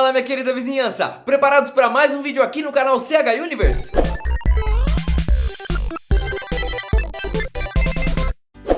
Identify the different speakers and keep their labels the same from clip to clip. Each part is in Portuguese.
Speaker 1: Fala, minha querida vizinhança! Preparados para mais um vídeo aqui no canal CH Universe?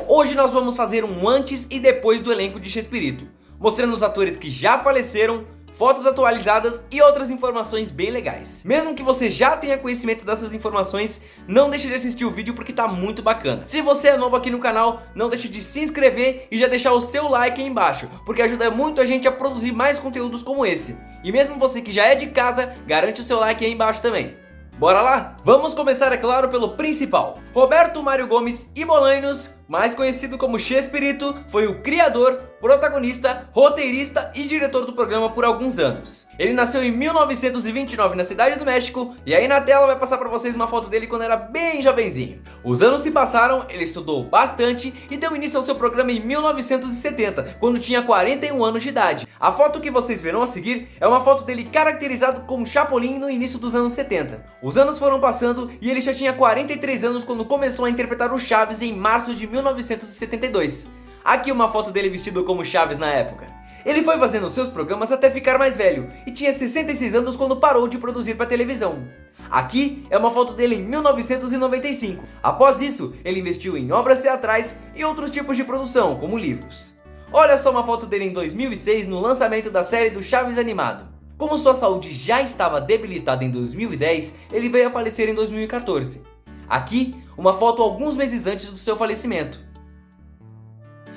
Speaker 1: Hoje nós vamos fazer um antes e depois do elenco de Chespirito, mostrando os atores que já faleceram, fotos atualizadas e outras informações bem legais. Mesmo que você já tenha conhecimento dessas informações, não deixe de assistir o vídeo porque tá muito bacana. Se você é novo aqui no canal, não deixe de se inscrever e já deixar o seu like aí embaixo, porque ajuda muito a gente a produzir mais conteúdos como esse. E mesmo você que já é de casa, garante o seu like aí embaixo também. Bora lá? Vamos começar, é claro, pelo principal. Roberto Mário Gomes e Bolanhos, mais conhecido como Chespirito, foi o criador, protagonista, roteirista e diretor do programa por alguns anos. Ele nasceu em 1929 na Cidade do México, e aí na tela vai passar pra vocês uma foto dele quando era bem jovenzinho. Os anos se passaram, ele estudou bastante e deu início ao seu programa em 1970, quando tinha 41 anos de idade. A foto que vocês verão a seguir é uma foto dele caracterizado como Chapolin no início dos anos 70. Os anos foram passando e ele já tinha 43 anos quando começou a interpretar o Chaves em março de 1972. Aqui uma foto dele vestido como Chaves na época. Ele foi fazendo seus programas até ficar mais velho e tinha 66 anos quando parou de produzir para televisão. Aqui é uma foto dele em 1995. Após isso, ele investiu em obras teatrais e outros tipos de produção, como livros. Olha só uma foto dele em 2006 no lançamento da série do Chaves animado. Como sua saúde já estava debilitada em 2010, ele veio a falecer em 2014. Aqui, uma foto alguns meses antes do seu falecimento.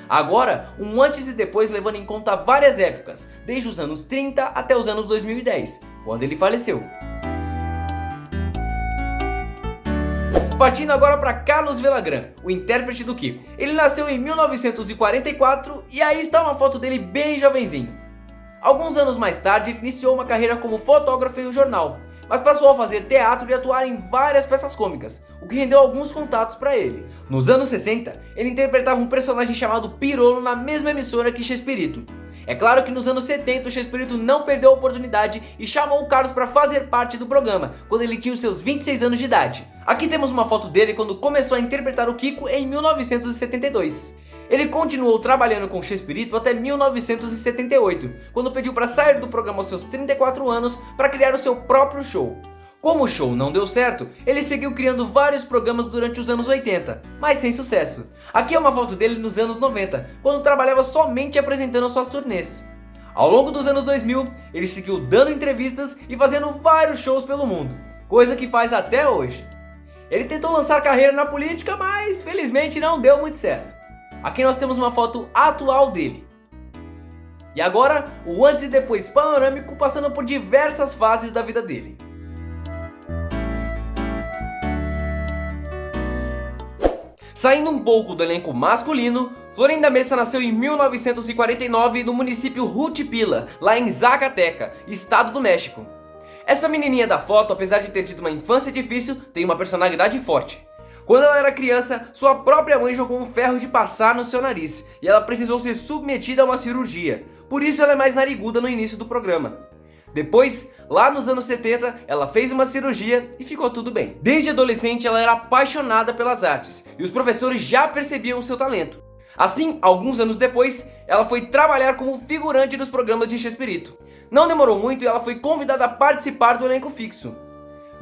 Speaker 1: Agora, um antes e depois levando em conta várias épocas, desde os anos 30 até os anos 2010, quando ele faleceu. Partindo agora para Carlos Villagrán, o intérprete do Kiko. Ele nasceu em 1944 e aí está uma foto dele bem jovenzinho. Alguns anos mais tarde, ele iniciou uma carreira como fotógrafo em um jornal, mas passou a fazer teatro e atuar em várias peças cômicas, o que rendeu alguns contatos para ele. Nos anos 60, ele interpretava um personagem chamado Pirolo na mesma emissora que Chespirito. É claro que nos anos 70 o Chespirito não perdeu a oportunidade e chamou o Carlos para fazer parte do programa, quando ele tinha os seus 26 anos de idade. Aqui temos uma foto dele quando começou a interpretar o Kiko em 1972. Ele continuou trabalhando com Chespirito até 1978, quando pediu para sair do programa aos seus 34 anos para criar o seu próprio show. Como o show não deu certo, ele seguiu criando vários programas durante os anos 80, mas sem sucesso. Aqui é uma foto dele nos anos 90, quando trabalhava somente apresentando suas turnês. Ao longo dos anos 2000, ele seguiu dando entrevistas e fazendo vários shows pelo mundo, coisa que faz até hoje. Ele tentou lançar carreira na política, mas felizmente não deu muito certo. Aqui nós temos uma foto atual dele. E agora, o antes e depois panorâmico passando por diversas fases da vida dele. Saindo um pouco do elenco masculino, Florinda Mesa nasceu em 1949 no município Juchipila, lá em Zacatecas, estado do México. Essa menininha da foto, apesar de ter tido uma infância difícil, tem uma personalidade forte. Quando ela era criança, sua própria mãe jogou um ferro de passar no seu nariz e ela precisou ser submetida a uma cirurgia. Por isso ela é mais nariguda no início do programa. Depois, lá nos anos 70, ela fez uma cirurgia e ficou tudo bem. Desde adolescente ela era apaixonada pelas artes e os professores já percebiam o seu talento. Assim, alguns anos depois, ela foi trabalhar como figurante dos programas de Chespirito. Não demorou muito e ela foi convidada a participar do elenco fixo.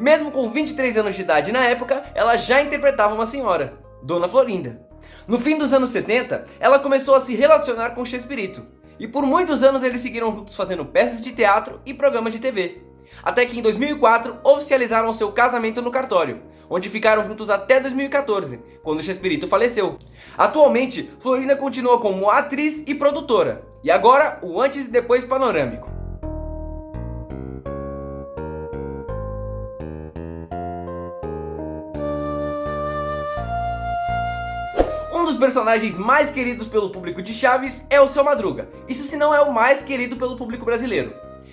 Speaker 1: Mesmo com 23 anos de idade na época, ela já interpretava uma senhora, Dona Florinda. No fim dos anos 70, ela começou a se relacionar com Chespirito. E por muitos anos eles seguiram juntos fazendo peças de teatro e programas de TV. Até que em 2004 oficializaram seu casamento no cartório, onde ficaram juntos até 2014, quando Chespirito faleceu. Atualmente, Florinda continua como atriz e produtora. E agora, o antes e depois panorâmico. Um dos personagens mais queridos pelo público de Chaves é o Seu Madruga, isso se não é o mais querido pelo público brasileiro.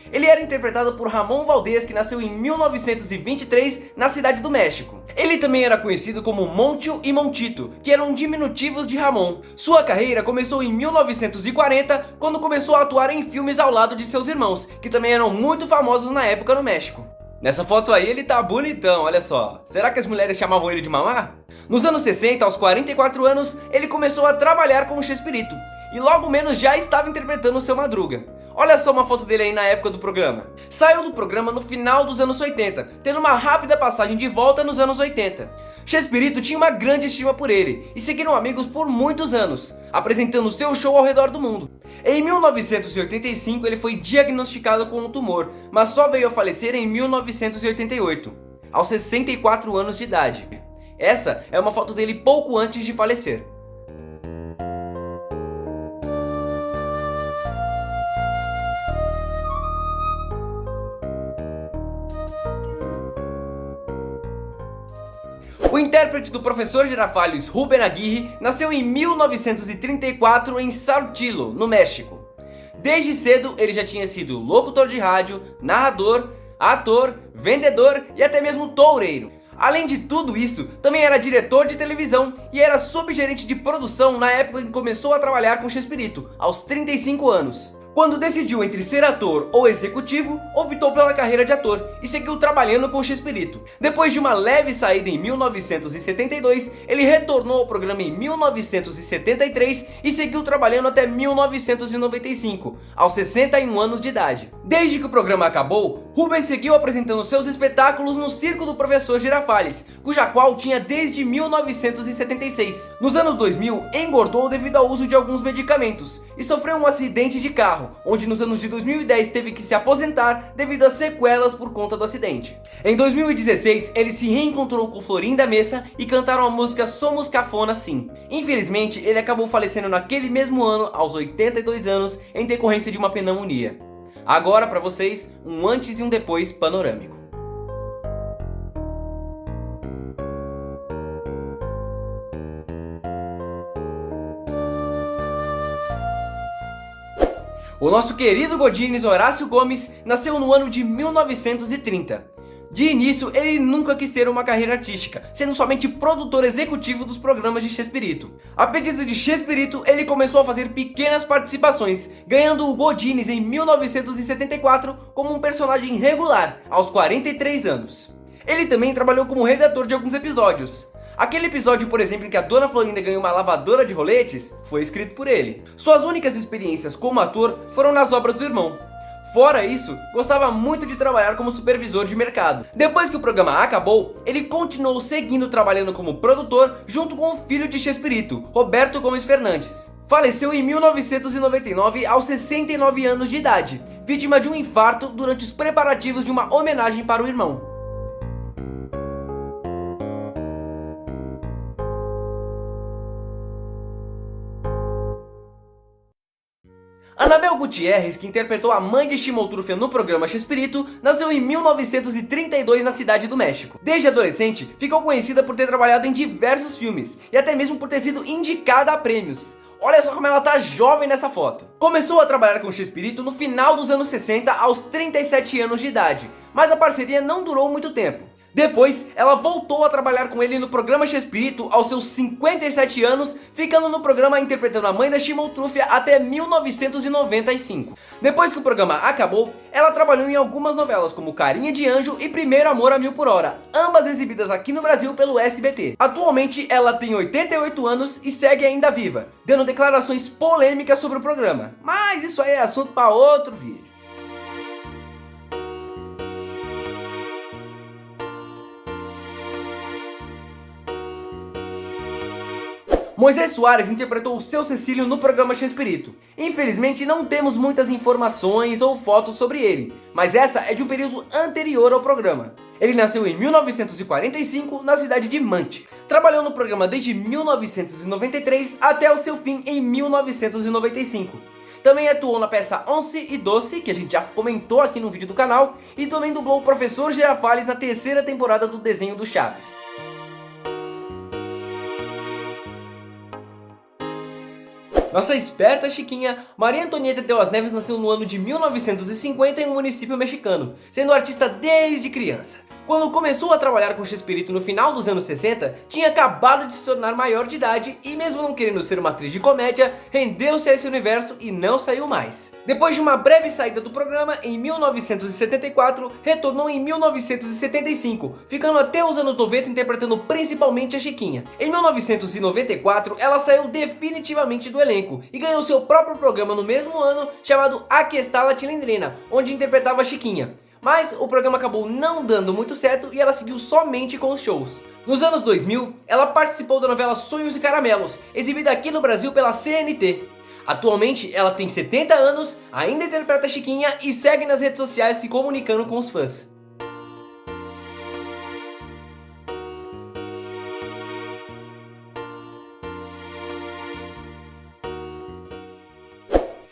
Speaker 1: Ele era interpretado por Ramon Valdez, que nasceu em 1923 na Cidade do México. Ele também era conhecido como Montio e Montito, que eram diminutivos de Ramon. Sua carreira começou em 1940, quando começou a atuar em filmes ao lado de seus irmãos, que também eram muito famosos na época no México. Nessa foto aí ele tá bonitão, olha só. Será que as mulheres chamavam ele de mamá? Nos anos 60, aos 44 anos, ele começou a trabalhar com o Chespirito. E logo menos já estava interpretando o Seu Madruga. Olha só uma foto dele aí na época do programa. Saiu do programa no final dos anos 80, tendo uma rápida passagem de volta nos anos 80. Chespirito tinha uma grande estima por ele, e seguiram amigos por muitos anos, apresentando seu show ao redor do mundo. Em 1985 ele foi diagnosticado com um tumor, mas só veio a falecer em 1988, aos 64 anos de idade. Essa é uma foto dele pouco antes de falecer. O intérprete do professor Girafales, Rubén Aguirre, nasceu em 1934 em Saltillo, no México. Desde cedo ele já tinha sido locutor de rádio, narrador, ator, vendedor e até mesmo toureiro. Além de tudo isso, também era diretor de televisão e era subgerente de produção na época em que começou a trabalhar com Chespirito, aos 35 anos. Quando decidiu entre ser ator ou executivo, optou pela carreira de ator e seguiu trabalhando com Chespirito. Depois de uma leve saída em 1972, ele retornou ao programa em 1973 e seguiu trabalhando até 1995, aos 61 anos de idade. Desde que o programa acabou, Rubén seguiu apresentando seus espetáculos no Circo do Professor Girafales, cuja qual tinha desde 1976. Nos anos 2000, engordou devido ao uso de alguns medicamentos e sofreu um acidente de carro, onde nos anos de 2010 teve que se aposentar devido a sequelas por conta do acidente. Em 2016, ele se reencontrou com Florinda Mesa e cantaram a música Somos Cafona Sim. Infelizmente, ele acabou falecendo naquele mesmo ano, aos 82 anos, em decorrência de uma pneumonia. Agora para vocês, um antes e um depois panorâmico. O nosso querido Godines Horácio Gomes nasceu no ano de 1930. De início, ele nunca quis ter uma carreira artística, sendo somente produtor executivo dos programas de Chespirito. A pedido de Chespirito, ele começou a fazer pequenas participações, ganhando o Godines em 1974 como um personagem regular, aos 43 anos. Ele também trabalhou como redator de alguns episódios. Aquele episódio, por exemplo, em que a Dona Florinda ganhou uma lavadora de roletes, foi escrito por ele. Suas únicas experiências como ator foram nas obras do irmão. Fora isso, gostava muito de trabalhar como supervisor de mercado. Depois que o programa acabou, ele continuou seguindo trabalhando como produtor junto com o filho de Chespirito, Roberto Gomes Fernandes. Faleceu em 1999 aos 69 anos de idade, vítima de um infarto durante os preparativos de uma homenagem para o irmão. Anabel Gutierrez, que interpretou a mãe de Chimoltrufia no programa Chespirito, nasceu em 1932 na cidade do México. Desde adolescente, ficou conhecida por ter trabalhado em diversos filmes e até mesmo por ter sido indicada a prêmios. Olha só como ela tá jovem nessa foto. Começou a trabalhar com Chespirito no final dos anos 60, aos 37 anos de idade, mas a parceria não durou muito tempo. Depois, ela voltou a trabalhar com ele no programa Chespirito aos seus 57 anos, ficando no programa interpretando a mãe da Chimoltrufia até 1995. Depois que o programa acabou, ela trabalhou em algumas novelas como Carinha de Anjo e Primeiro Amor a Mil por Hora, ambas exibidas aqui no Brasil pelo SBT. Atualmente, ela tem 88 anos e segue ainda viva, dando declarações polêmicas sobre o programa. Mas isso aí é assunto para outro vídeo. Moisés Soares interpretou o Seu Cecílio no programa Chespirito. Infelizmente não temos muitas informações ou fotos sobre ele, mas essa é de um período anterior ao programa. Ele nasceu em 1945 na cidade de Mante. Trabalhou no programa desde 1993 até o seu fim em 1995. Também atuou na peça Once e Doce, que a gente já comentou aqui no vídeo do canal, e também dublou o Professor Girafales na terceira temporada do desenho do Chaves. Nossa esperta Chiquinha, Maria Antonieta de las Neves nasceu no ano de 1950 em um município mexicano, sendo artista desde criança. Quando começou a trabalhar com X-Espírito no final dos anos 60, tinha acabado de se tornar maior de idade e, mesmo não querendo ser uma atriz de comédia, rendeu-se a esse universo e não saiu mais. Depois de uma breve saída do programa, em 1974, retornou em 1975, ficando até os anos 90 interpretando principalmente a Chiquinha. Em 1994, ela saiu definitivamente do elenco e ganhou seu próprio programa no mesmo ano, chamado Aqui Está La Chilindrina, onde interpretava a Chiquinha. Mas o programa acabou não dando muito certo e ela seguiu somente com os shows. Nos anos 2000, ela participou da novela Sonhos e Caramelos, exibida aqui no Brasil pela CNT. Atualmente, ela tem 70 anos, ainda interpreta a Chiquinha e segue nas redes sociais se comunicando com os fãs.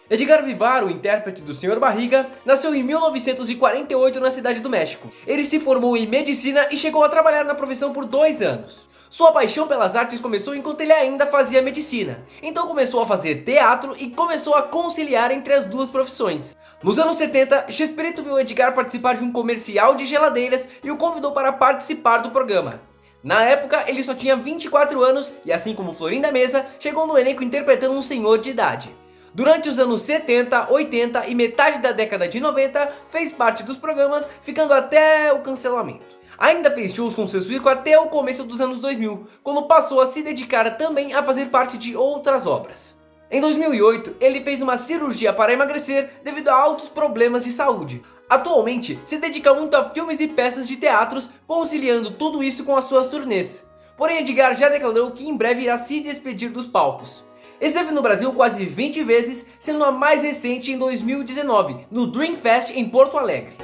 Speaker 1: Edgar Vivar, o intérprete do Sr. Barriga, nasceu em 1948 na cidade do México. Ele se formou em medicina e chegou a trabalhar na profissão por 2 anos. Sua paixão pelas artes começou enquanto ele ainda fazia medicina. Então começou a fazer teatro e começou a conciliar entre as duas profissões. Nos anos 70, X-Espírito viu Edgar participar de um comercial de geladeiras e o convidou para participar do programa. Na época, ele só tinha 24 anos e, assim como Florinda Mesa, chegou no elenco interpretando um senhor de idade. Durante os anos 70, 80 e metade da década de 90, fez parte dos programas, ficando até o cancelamento. Ainda fez shows com seu circo até o começo dos anos 2000, quando passou a se dedicar também a fazer parte de outras obras. Em 2008, ele fez uma cirurgia para emagrecer devido a altos problemas de saúde. Atualmente, se dedica muito a filmes e peças de teatros, conciliando tudo isso com as suas turnês. Porém, Edgar já declarou que em breve irá se despedir dos palcos. Esteve no Brasil quase 20 vezes, sendo a mais recente em 2019, no Dream Fest em Porto Alegre.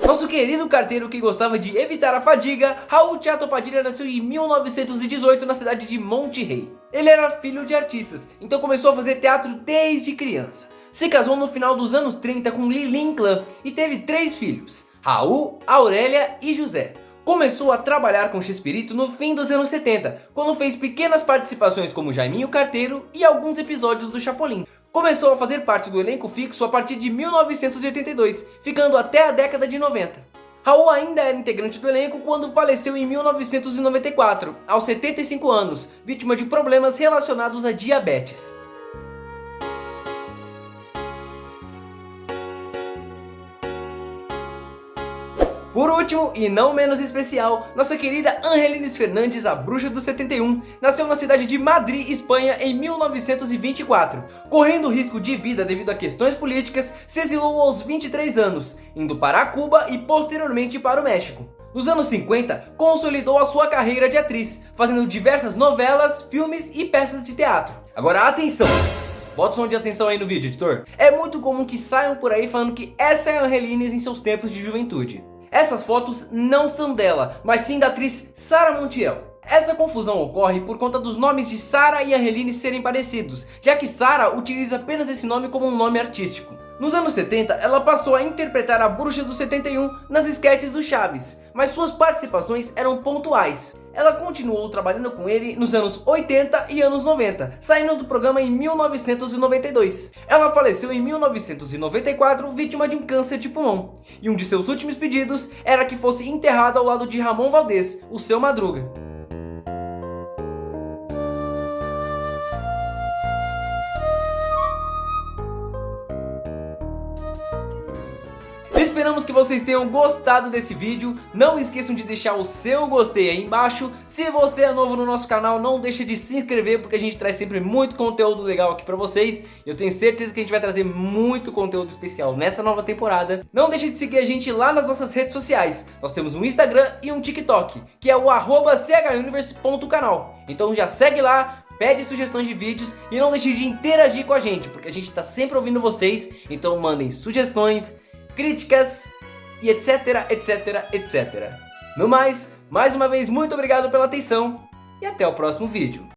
Speaker 1: Nosso querido carteiro que gostava de evitar a fadiga, Raul Chato Padilha nasceu em 1918 na cidade de Monte Rei. Ele era filho de artistas, então começou a fazer teatro desde criança. Se casou no final dos anos 30 com Lili Inclán e teve 3 filhos, Raul, Aurélia e José. Começou a trabalhar com X-Espírito no fim dos anos 70, quando fez pequenas participações como Jaiminho Carteiro e alguns episódios do Chapolin. Começou a fazer parte do elenco fixo a partir de 1982, ficando até a década de 90. Raul ainda era integrante do elenco quando faleceu em 1994, aos 75 anos, vítima de problemas relacionados a diabetes. Por último, e não menos especial, nossa querida Angelines Fernandes, a bruxa do 71, nasceu na cidade de Madrid, Espanha, em 1924. Correndo risco de vida devido a questões políticas, se exilou aos 23 anos, indo para Cuba e posteriormente para o México. Nos anos 50, consolidou a sua carreira de atriz, fazendo diversas novelas, filmes e peças de teatro. Agora atenção! Bota o som de atenção aí no vídeo, editor. É muito comum que saiam por aí falando que essa é a Angelines em seus tempos de juventude. Essas fotos não são dela, mas sim da atriz Sara Montiel. Essa confusão ocorre por conta dos nomes de Sara e Angelines serem parecidos, já que Sara utiliza apenas esse nome como um nome artístico. Nos anos 70, ela passou a interpretar a bruxa do 71 nas esquetes do Chaves, mas suas participações eram pontuais. Ela continuou trabalhando com ele nos anos 80 e anos 90, saindo do programa em 1992. Ela faleceu em 1994, vítima de um câncer de pulmão, e um de seus últimos pedidos era que fosse enterrada ao lado de Ramon Valdez, o seu Madruga. Esperamos que vocês tenham gostado desse vídeo. Não esqueçam de deixar o seu gostei aí embaixo. Se você é novo no nosso canal, não deixe de se inscrever, porque a gente traz sempre muito conteúdo legal aqui pra vocês. Eu tenho certeza que a gente vai trazer muito conteúdo especial nessa nova temporada. Não deixe de seguir a gente lá nas nossas redes sociais. Nós temos um Instagram e um TikTok, que é o @chuniverse.canal. Então já segue lá, pede sugestões de vídeos e não deixe de interagir com a gente, porque a gente tá sempre ouvindo vocês. Então mandem sugestões, críticas e etc, etc, etc. No mais uma vez, muito obrigado pela atenção e até o próximo vídeo.